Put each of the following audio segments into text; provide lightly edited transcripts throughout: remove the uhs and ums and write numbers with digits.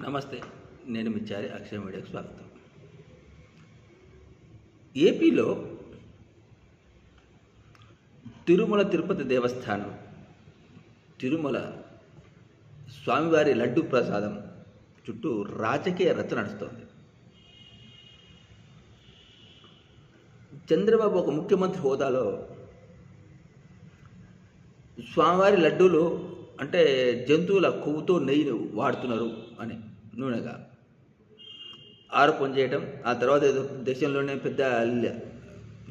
నమస్తే, నేను మిచ్చారి అక్షయ మీడియాకు స్వాగతం. ఏపీలో తిరుమల తిరుపతి దేవస్థానం తిరుమల స్వామివారి లడ్డు ప్రసాదం చుట్టూ రాజకీయ రచ్చ నడుస్తోంది. చంద్రబాబు ఒక ముఖ్యమంత్రి హోదాలో స్వామివారి లడ్డూలు అంటే జంతువుల కొవ్వుతో నెయ్యిని వాడుతున్నారు అని నూనెగా ఆరోపణ చేయటం, ఆ తర్వాత ఏదో దేశంలోనే పెద్ద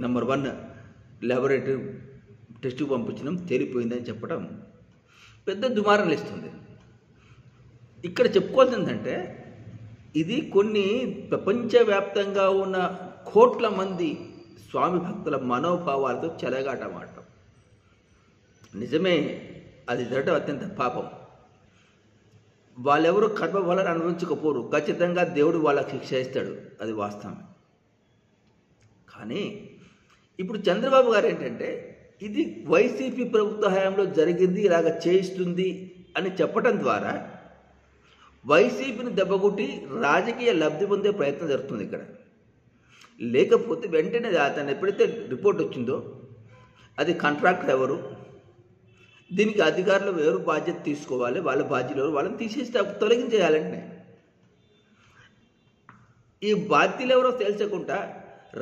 నెంబర్ 1 ల్యాబొరేటరీ టెస్టుకు పంపించడం తేలిపోయిందని చెప్పడం పెద్ద దుమారం లేస్తుంది. ఇక్కడ చెప్పుకోవాల్సిందంటే ఇది కొన్ని ప్రపంచవ్యాప్తంగా ఉన్న కోట్ల మంది స్వామి భక్తుల మనోభావాలతో చెలగాటమాడటం. నిజమే, అది జరగడం అత్యంత పాపం. వాళ్ళెవరూ కర్మ వలన అనుభవించకపోరు, ఖచ్చితంగా దేవుడు వాళ్ళకి శిక్ష ఇస్తాడు, అది వాస్తవం. కానీ ఇప్పుడు చంద్రబాబు గారు ఏంటంటే ఇది వైసీపీ ప్రభుత్వ హయాంలో జరిగింది, ఇలాగ చేయిస్తుంది అని చెప్పడం ద్వారా వైసీపీని దెబ్బకొట్టి రాజకీయ లబ్ధి పొందే ప్రయత్నం జరుగుతుంది ఇక్కడ. లేకపోతే వెంటనే అతను ఎప్పుడైతే రిపోర్ట్ వచ్చిందో అది కాంట్రాక్టర్ ఎవరు, దీనికి అధికారులు ఎవరు బాధ్యత తీసుకోవాలి, వాళ్ళ బాధ్యులు ఎవరు, వాళ్ళని తీసేస్తే తొలగించేయాలంటే ఈ బాధ్యులు ఎవరో తెలుసకుండా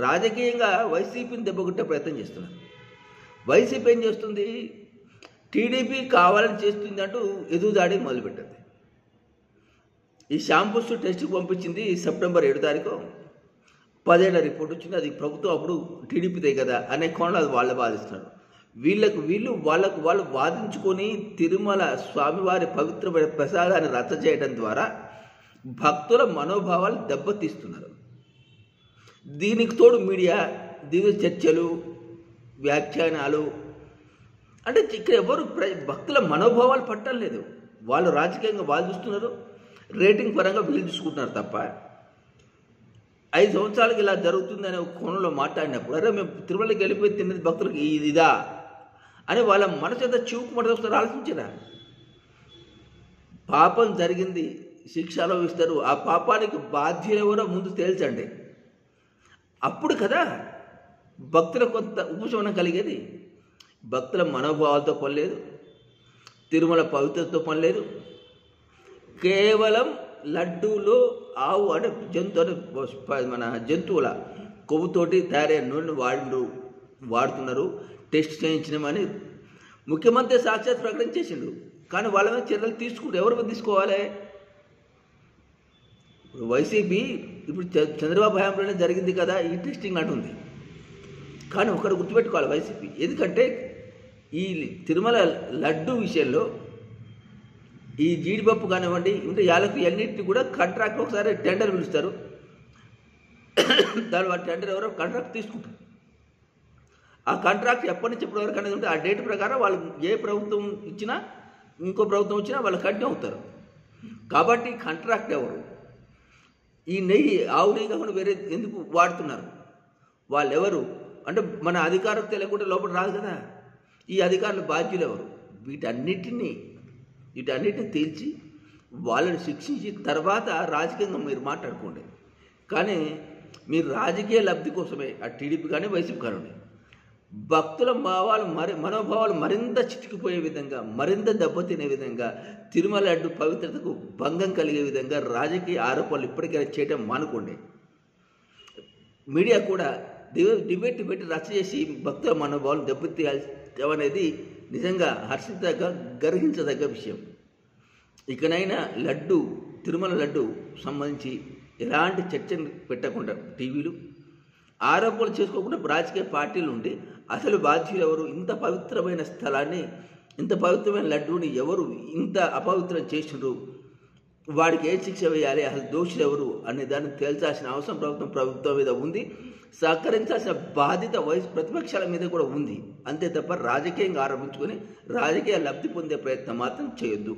రాజకీయంగా వైసీపీని దెబ్బకొట్టే ప్రయత్నం చేస్తున్నారు. వైసీపీ ఏం చేస్తుంది, టీడీపీ కావాలని చేస్తుంది అంటూ ఎదురుదాడి మొదలుపెట్టింది. ఈ షాంపూస్ టెస్ట్కి పంపించింది సెప్టెంబర్ 7 తారీఖు, 10 ఏళ్ల రిపోర్ట్ వచ్చింది. అది ప్రభుత్వం అప్పుడు టీడీపీదే కదా అనే కోణంలో అది వాళ్ళు వాదిస్తున్నారు. వాళ్ళు వాదించుకొని తిరుమల స్వామివారి పవిత్రమైన ప్రసాదాన్ని రచ్చ చేయడం ద్వారా భక్తుల మనోభావాలు దెబ్బతీస్తున్నారు. దీనికి తోడు మీడియా దీని చర్చలు, వ్యాఖ్యానాలు, అంటే ఇక్కడ ఎవరు భక్తుల మనోభావాలు పట్టడం లేదు. వాళ్ళు రాజకీయంగా వాళ్ళు చూస్తున్నారు, రేటింగ్ పరంగా వీళ్ళు చూసుకుంటున్నారు తప్ప 5 సంవత్సరాలకి ఇలా జరుగుతుందనే ఒక కోణంలో మాట్లాడినప్పుడు అరే మేము తిరుమలకి వెళ్ళిపోయి తిన్నది భక్తులకి ఇదా అని వాళ్ళ మనసు చూపుమంటే ఒకసారి ఆలోచించరా. పాపం జరిగింది, శిక్ష అనుభవిస్తారు, ఆ పాపానికి బాధ్యులెవరో ముందు తేల్చండి. అప్పుడు కదా భక్తులకు కొంత ఉపశమనం కలిగేది. భక్తుల మనోభావాలతో పని లేదు, తిరుమల పవిత్రతతో పని లేదు, కేవలం లడ్డూలో ఆవు అంటే మన జంతువుల కొవ్వుతోటి తయారైన నూనెను వాడుతున్నారు, టెస్ట్ చేయించినామని ముఖ్యమంత్రి సాక్షాత్ ప్రకటించేసిండు. కానీ వాళ్ళ మీద చర్యలు తీసుకుంటూ ఎవరి మీద తీసుకోవాలి? ఇప్పుడు వైసీపీ ఇప్పుడు చంద్రబాబు హయాంలోనే జరిగింది కదా ఈ టెస్టింగ్ అంటుంది. కానీ ఒకరు గుర్తుపెట్టుకోవాలి వైసీపీ, ఎందుకంటే ఈ తిరుమల లడ్డు విషయంలో ఈ జీడిపప్పు కానివ్వండి అంటే యాలకు అన్నింటినీ కూడా కాంట్రాక్ట్ ఒకసారి టెండర్ పిలుస్తారు, దాని వారి టెండర్ ఎవరో కాంట్రాక్ట్ తీసుకుంటారు. ఆ కాంట్రాక్ట్ ఎప్పటి నుంచి ఎప్పటి వరకు అనేది ఉంటే ఆ డేట్ ప్రకారం వాళ్ళు ఏ ప్రభుత్వం ఇచ్చినా ఇంకో ప్రభుత్వం వచ్చినా వాళ్ళు కంటిన్యూ అవుతారు. కాబట్టి కాంట్రాక్ట్ ఎవరు, ఈ నెయ్యి ఆవు నెయ్యి కాకుండా వేరే ఎందుకు వాడుతున్నారు, వాళ్ళు ఎవరు అంటే మన అధికారం తెలియకుండా లోపల రాదు కదా. ఈ అధికారులు బాధ్యులు ఎవరు, వీటన్నిటినీ తేల్చి వాళ్ళని శిక్షించి తర్వాత రాజకీయంగా మీరు మాట్లాడుకోండి. కానీ మీరు రాజకీయ లబ్ధి కోసమే ఆ టీడీపీ కానీ వైసీపీ కానీ భక్తుల మనోభావాలు మరింత చితికిపోయే విధంగా, మరింత దెబ్బతినే విధంగా, తిరుమల లడ్డు పవిత్రతకు భంగం కలిగే విధంగా రాజకీయ ఆరోపణలు ఇప్పటికైనా చేయటం మానుకోండి. మీడియా కూడా డిబేట్ పెట్టి రచ్చ చేసి భక్తుల మనోభావాలు దెబ్బతీయాలి అనేది నిజంగా గర్హించదగ్గ విషయం. ఇకనైనా తిరుమల లడ్డు సంబంధించి ఎలాంటి చర్చను పెట్టకుండా టీవీలు ఆరోపణలు చేసుకోకుండా రాజకీయ పార్టీలు ఉండి అసలు బాధ్యులు ఎవరు, ఇంత పవిత్రమైన స్థలాన్ని, ఇంత పవిత్రమైన లడ్డూని ఎవరు ఇంత అపవిత్రం చేసిండ్రు, వాడికి ఏ శిక్ష వేయాలి, అసలు దోషులు ఎవరు అనే దాన్ని తేల్చాల్సిన అవసరం ప్రభుత్వం మీద ఉంది. సహకరించాల్సిన బాధ్యత ప్రతిపక్షాల మీద కూడా ఉంది. అంతే తప్ప రాజకీయంగా ఆరోపించుకొని రాజకీయ లబ్ధి పొందే ప్రయత్నం మాత్రం చేయొద్దు.